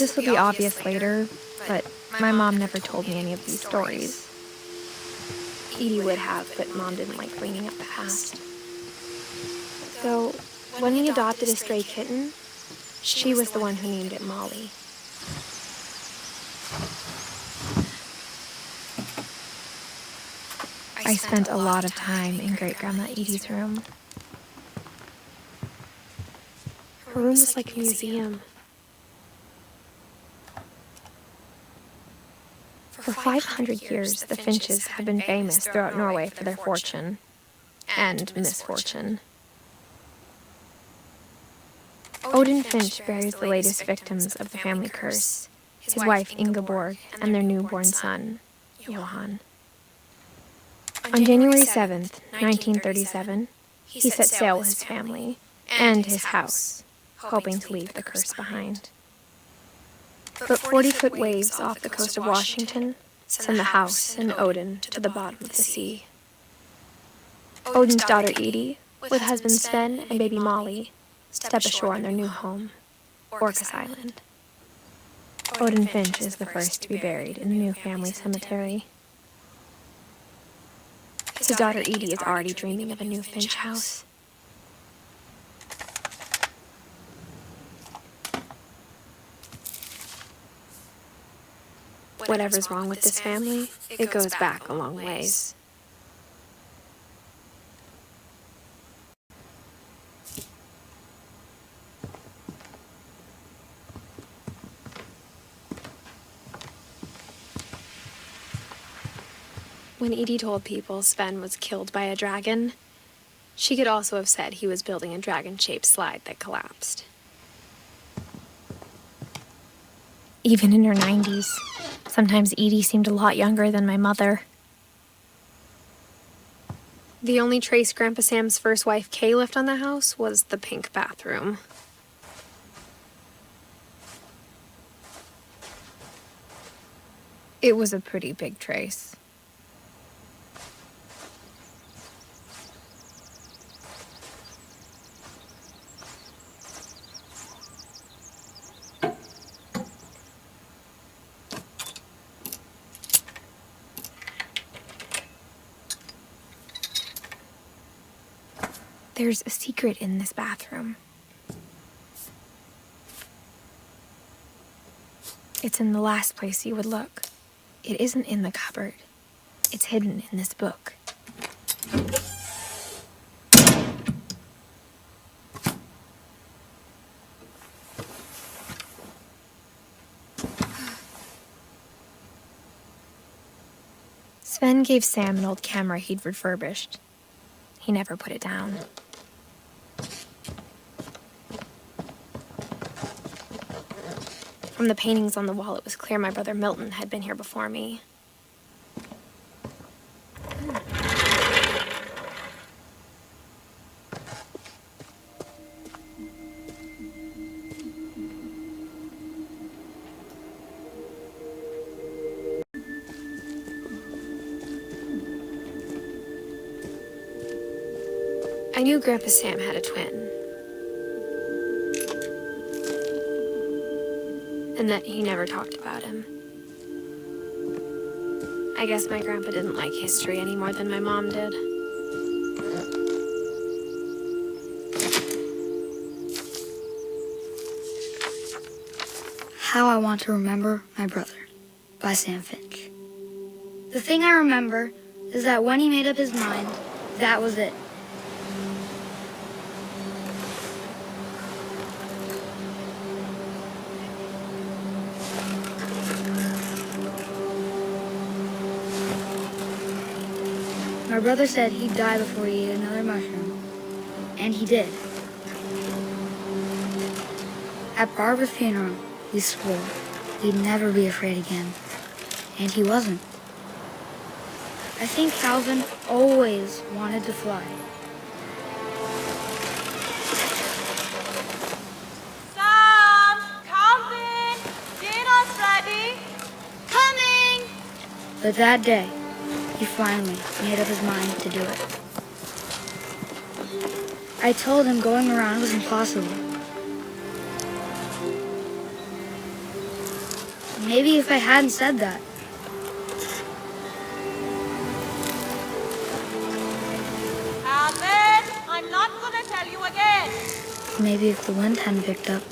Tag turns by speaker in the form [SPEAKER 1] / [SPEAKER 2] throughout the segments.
[SPEAKER 1] This will be obvious later, but my mom never told me any of these stories. Edie would have, but Mom didn't like bringing up the past. So, when we adopted a stray kitten, she was the one who named it Molly. I spent a lot of time in Great-Grandma Edie's room. Her room was like a museum. For 500 years, the Finches have been famous throughout Norway for their fortune and misfortune. Odin Finch buries the latest victims of the family curse, his wife Ingeborg and their newborn son, Johan. On January 7th, 1937, he set sail with his family and his house, hoping to leave the curse behind. But 40-foot waves off the coast of Washington send the house and Odin to the bottom of the sea. Odin's daughter Edie, with husband Sven and baby Molly, step ashore on their new home, Orcas Island. Odin Finch is the first to be buried in the new family cemetery. His daughter Edie is already dreaming of a new Finch house. Whatever's wrong with this family, it goes back a long ways. When Edie told people Sven was killed by a dragon, she could also have said he was building a dragon-shaped slide that collapsed. Even in her 90s, sometimes Edie seemed a lot younger than my mother. The only trace Grandpa Sam's first wife Kay left on the house was the pink bathroom. It was a pretty big trace. There's a secret in this bathroom. It's in the last place you would look. It isn't in the cupboard. It's hidden in this book. Sven gave Sam an old camera he'd refurbished. He never put it down. From the paintings on the wall, it was clear my brother Milton had been here before me. I knew Grandpa Sam had a twin. And that he never talked about him. I guess my grandpa didn't like history any more than my mom did.
[SPEAKER 2] How I Want to Remember My Brother by Sam Finch. The thing I remember is that when he made up his mind, that was it. My brother said he'd die before he ate another mushroom, and he did. At Barbara's funeral, we swore we'd never be afraid again, and he wasn't. I think Calvin always wanted to fly.
[SPEAKER 3] Sam! Calvin! Dinner's ready! Coming!
[SPEAKER 2] But that day, he finally made up his mind to do it. I told him going around was impossible. Maybe if I hadn't said that.
[SPEAKER 3] Calvin, I'm not gonna tell you again.
[SPEAKER 2] Maybe if the wind hadn't picked up.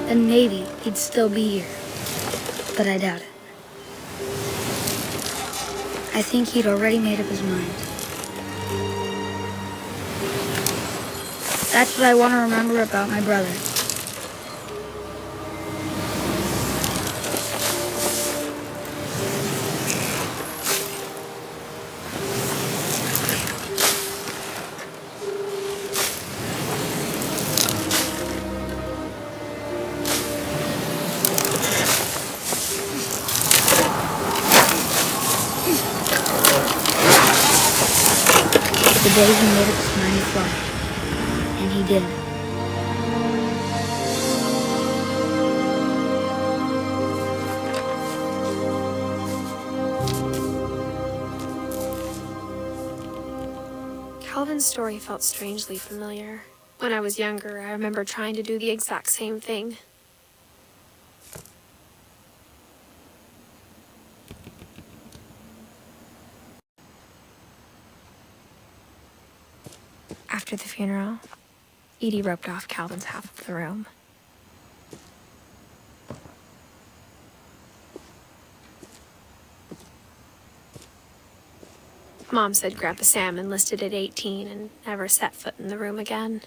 [SPEAKER 2] Then maybe he'd still be here. But I doubt it. I think he'd already made up his mind. That's what I want to remember about my brother. The day he made up his mind to fly. And he did.
[SPEAKER 1] Calvin's story felt strangely familiar. When I was younger, I remember trying to do the exact same thing. After the funeral, Edie roped off Calvin's half of the room. Mom said Grandpa Sam enlisted at 18 and never set foot in the room again.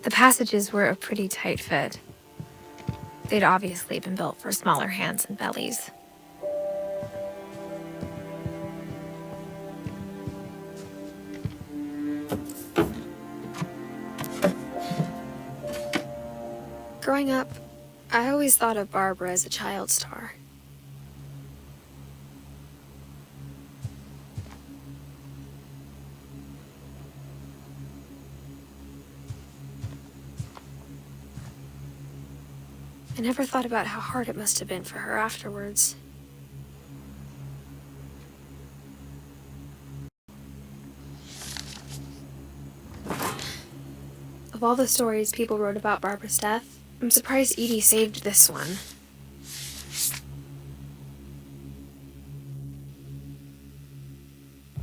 [SPEAKER 1] The passages were a pretty tight fit. They'd obviously been built for smaller hands and bellies. Growing up, I always thought of Barbara as a child star. I never thought about how hard it must have been for her afterwards. Of all the stories people wrote about Barbara's death, I'm surprised Edie saved this one.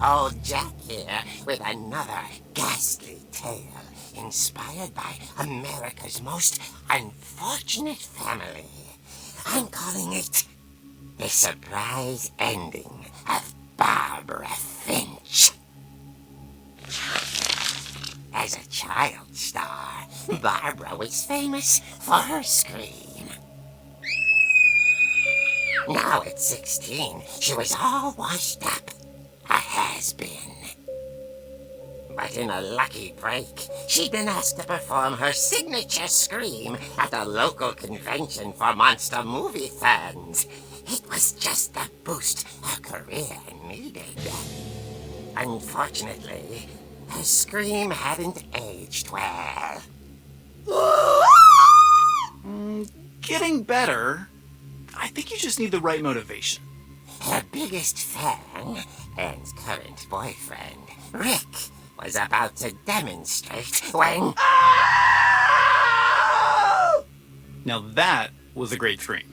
[SPEAKER 4] Old Jack here with another ghastly tale inspired by America's most unfortunate family. I'm calling it The Surprise Ending of Barbara Finch. As a child star, Barbara was famous for her scream. Now at 16, she was all washed up. A has-been. But But in a lucky break, she'd been asked to perform her signature scream at a local convention for monster movie fans. It was just the boost her career needed. Unfortunately, her scream hadn't aged well.
[SPEAKER 5] Getting better. I think you just need the right motivation.
[SPEAKER 4] Her biggest fan and current boyfriend, Rick, was about to demonstrate when...
[SPEAKER 5] Now that was a great scream.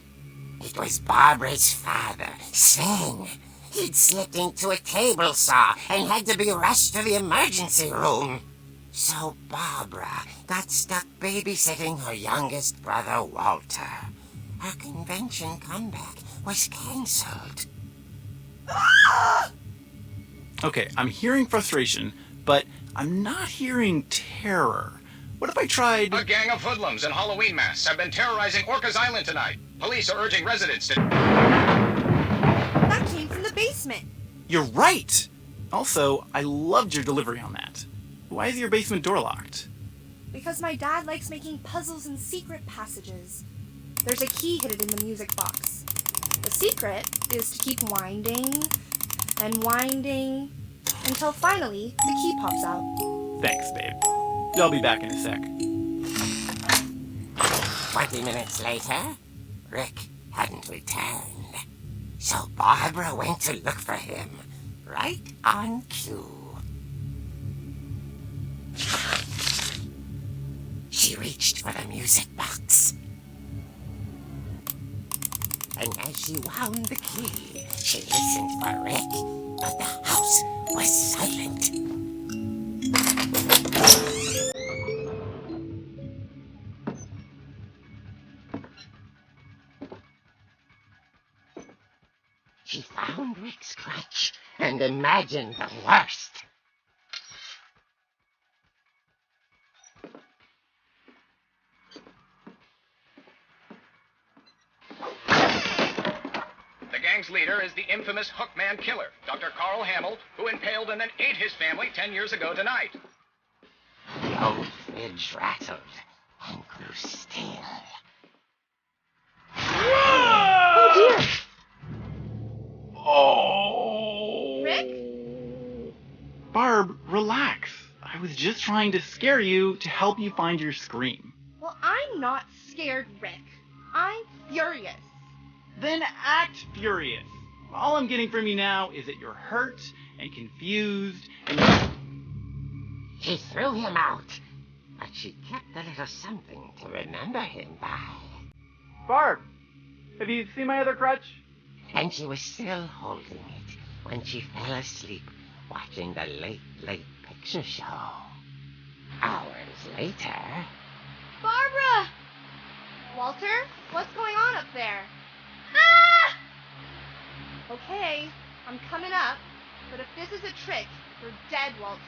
[SPEAKER 4] It was Barbara's father, Sven. He'd slipped into a table saw and had to be rushed to the emergency room. So Barbara got stuck babysitting her youngest brother, Walter. Her convention comeback was cancelled.
[SPEAKER 5] Okay, I'm hearing frustration, but I'm not hearing terror. What if I tried...
[SPEAKER 6] A gang of hoodlums in Halloween masks have been terrorizing Orcas Island tonight. Police are urging residents to...
[SPEAKER 3] That came from the basement.
[SPEAKER 5] You're right! Also, I loved your delivery on that. Why is your basement door locked?
[SPEAKER 7] Because my dad likes making puzzles and secret passages. There's a key hidden in the music box. The secret is to keep winding and winding until finally the key pops out.
[SPEAKER 5] Thanks, babe. I'll be back in a sec.
[SPEAKER 4] 20 minutes later, Rick hadn't returned. So Barbara went to look for him, right on cue. She reached for the music box. And as she wound the key, she listened for Rick, but the house was silent. She found Rick's crutch and imagined the worst.
[SPEAKER 6] The gang's leader is the infamous Hookman killer, Dr. Carl Hamill, who impaled and then ate his family 10 years ago tonight.
[SPEAKER 4] The old fridge rattled and grew still.
[SPEAKER 7] Oh dear!
[SPEAKER 5] Oh!
[SPEAKER 7] Rick?
[SPEAKER 5] Barb, relax. I was just trying to scare you to help you find your scream.
[SPEAKER 7] Well, I'm not scared, Rick. I'm furious.
[SPEAKER 5] Then act furious. All I'm getting from you now is that you're hurt and confused and...
[SPEAKER 4] She threw him out, but she kept a little something to remember him by.
[SPEAKER 5] Barb, have you seen my other crutch?
[SPEAKER 4] And she was still holding it when she fell asleep watching the late picture show. Hours later...
[SPEAKER 7] Barbara! Walter, what's going on up there? Ah! Okay, I'm coming up, but if this is a trick, you're dead, Walter.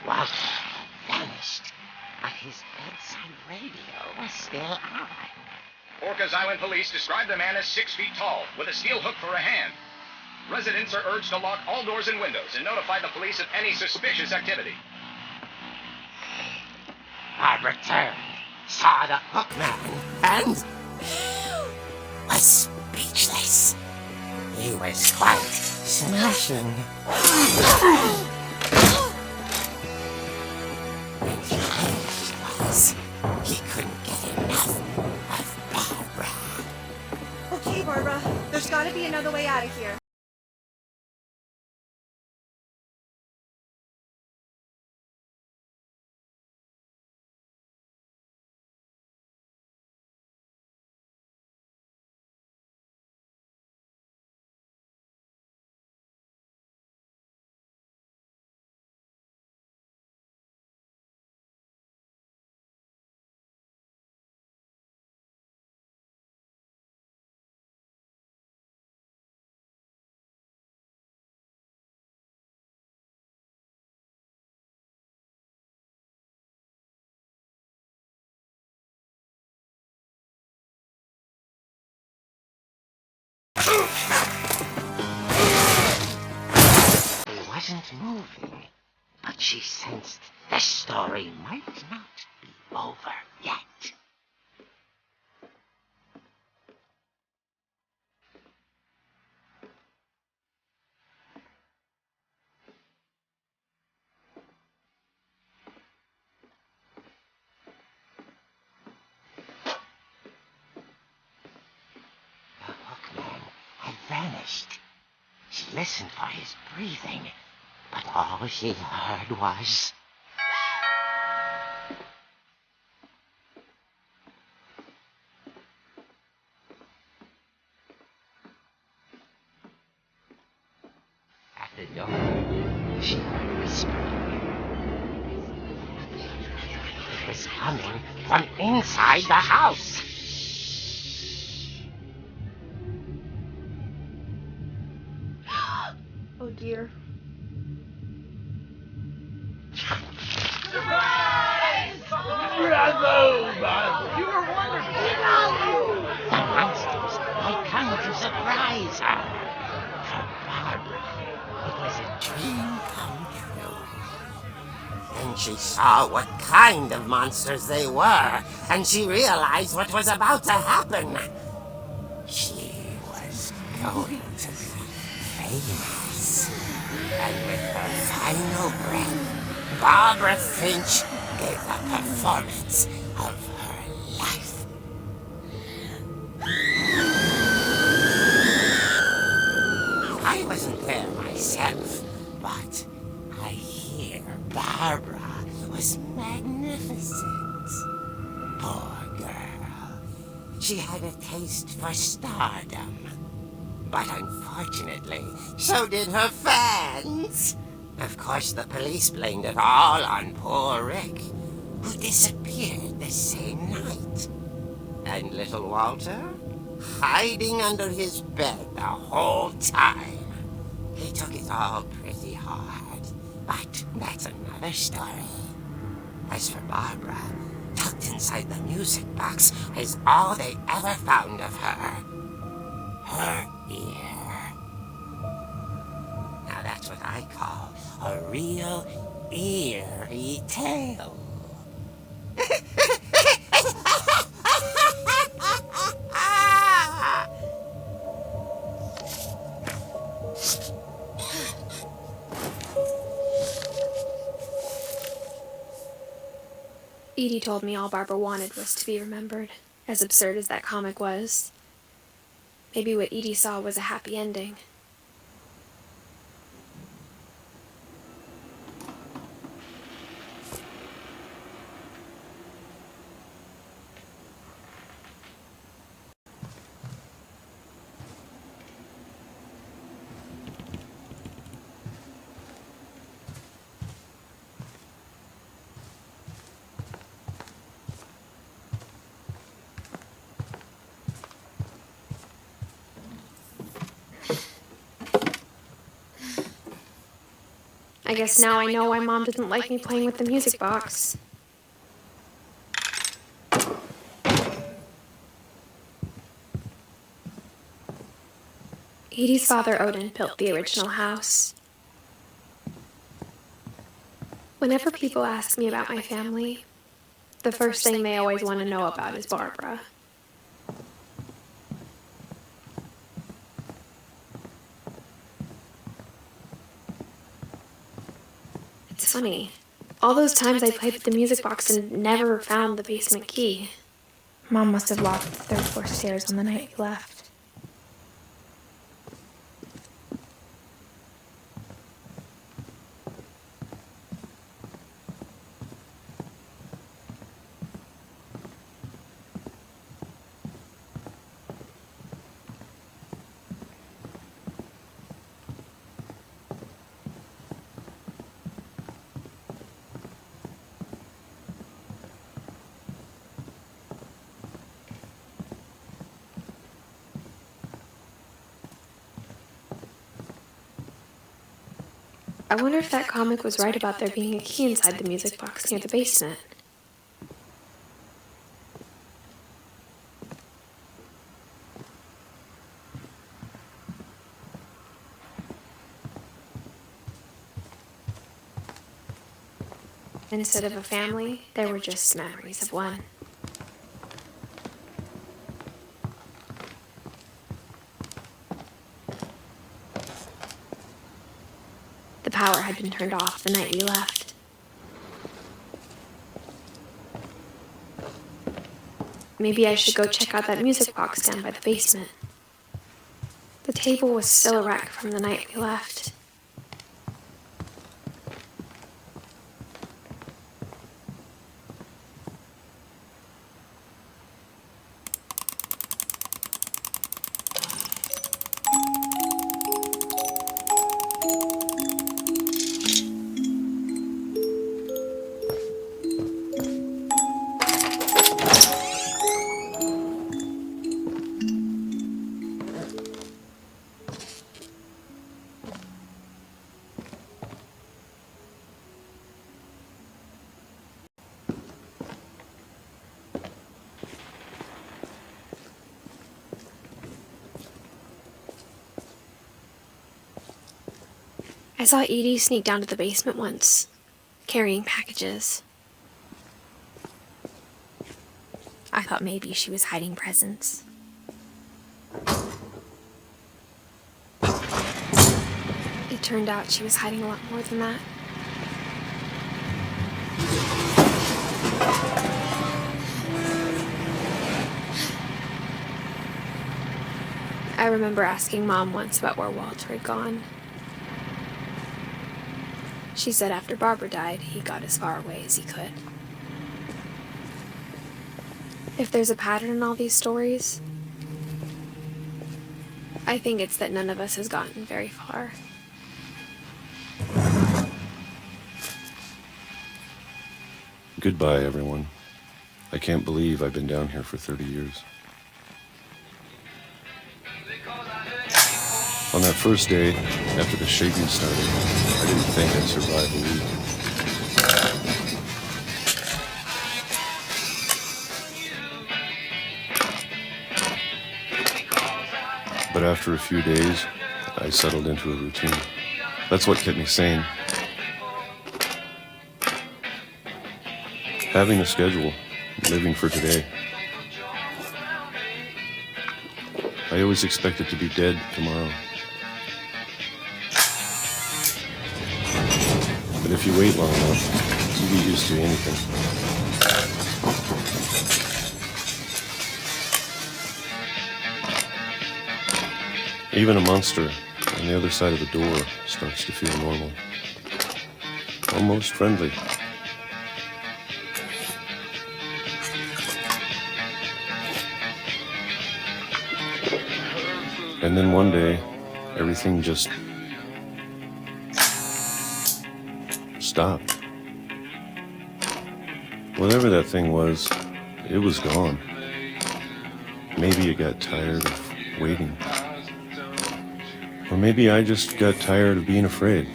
[SPEAKER 4] Walter vanished, but his bedside radio was still on.
[SPEAKER 6] Orcas Island police describe the man as 6 feet tall, with a steel hook for a hand. Residents are urged to lock all doors and windows and notify the police of any suspicious activity.
[SPEAKER 4] Barbara turned, saw the hook man, and was speechless. He was quite smashing. And the end was, he couldn't get enough of Barbara.
[SPEAKER 7] Okay, Barbara, there's gotta be another way out of here.
[SPEAKER 4] He wasn't moving, but she sensed the story might not be over yet. The hookman had vanished. She listened for his breathing, but all she heard was... At the door, she heard whispering. It was coming from inside the house.
[SPEAKER 7] Oh dear.
[SPEAKER 4] The monsters had come to surprise her. For Barbara, it was a dream come true. Then she saw what kind of monsters they were, and she realized what was about to happen. She was going to be famous. And with her final breath, Barbara Finch gave the performance of her life. I wasn't there myself, but I hear Barbara was magnificent. Poor girl. She had a taste for stardom. But unfortunately, so did her fans. Of course, the police blamed it all on poor Rick, who disappeared the same night. And little Walter? Hiding under his bed the whole time. He took it all pretty hard, but that's another story. As for Barbara, tucked inside the music box is all they ever found of her. Her ear. Now that's what I call a real eerie tale.
[SPEAKER 1] Edie told me all Barbara wanted was to be remembered, as absurd as that comic was. Maybe what Edie saw was a happy ending. I guess now I know why Mom didn't like me playing with the music box. Edie's father, Odin, built the original house. Whenever people ask me about my family, the first thing they always want to know about is Barbara. It's funny. All those times I played with the music box and never found the basement key. Mom must have locked the third floor stairs on the night we left. I wonder if that comic was right about there being a key inside the music box near the basement. Instead of a family, there were just memories of one. The power had been turned off the night we left. Maybe I should go check out that music box down by the basement. The table was still a wreck from the night we left. I saw Edie sneak down to the basement once, carrying packages. I thought maybe she was hiding presents. It turned out she was hiding a lot more than that. I remember asking Mom once about where Walter had gone. She said after Barbara died, he got as far away as he could. If there's a pattern in all these stories, I think it's that none of us has gotten very far.
[SPEAKER 8] Goodbye, everyone. I can't believe I've been down here for 30 years. On that first day, after the shaking started, I didn't think I'd survive a week. But after a few days, I settled into a routine. That's what kept me sane. Having a schedule, living for today. I always expected to be dead tomorrow. But if you wait long enough, you get used to anything. Even a monster on the other side of the door starts to feel normal. Almost friendly. And then one day, everything just stopped. Whatever that thing was, it was gone. Maybe it got tired of waiting. Or maybe I just got tired of being afraid.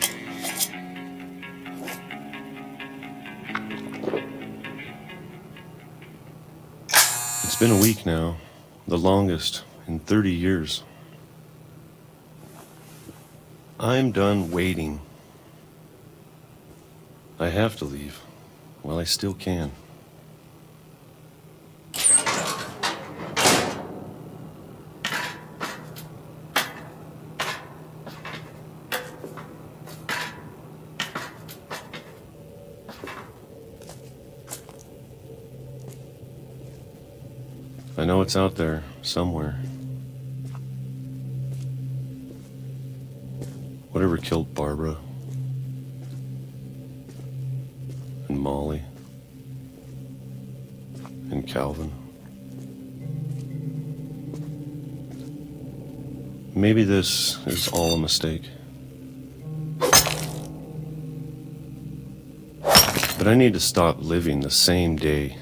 [SPEAKER 8] It's been a week now, the longest in 30 years. I'm done waiting. I have to leave while I still can. I know it's out there somewhere. Whatever killed Barbara and Molly and Calvin. Maybe this is all a mistake. But I need to stop living the same day,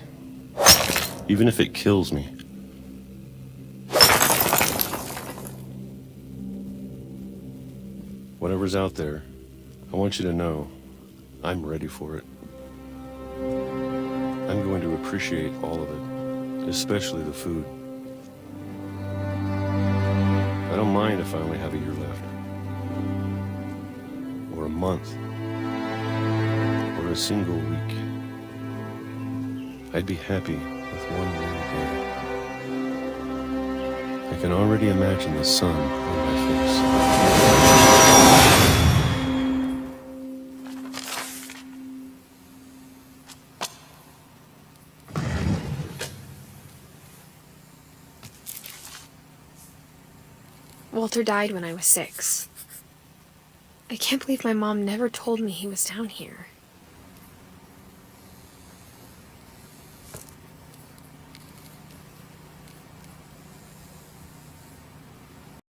[SPEAKER 8] even if it kills me. Whatever's out there, I want you to know I'm ready for it. I'm going to appreciate all of it, especially the food. I don't mind if I only have a year left, or a month, or for a single week, I'd be happy with one more day. I can already imagine the sun on my face.
[SPEAKER 1] Walter died when I was 6. I can't believe my mom never told me he was down here.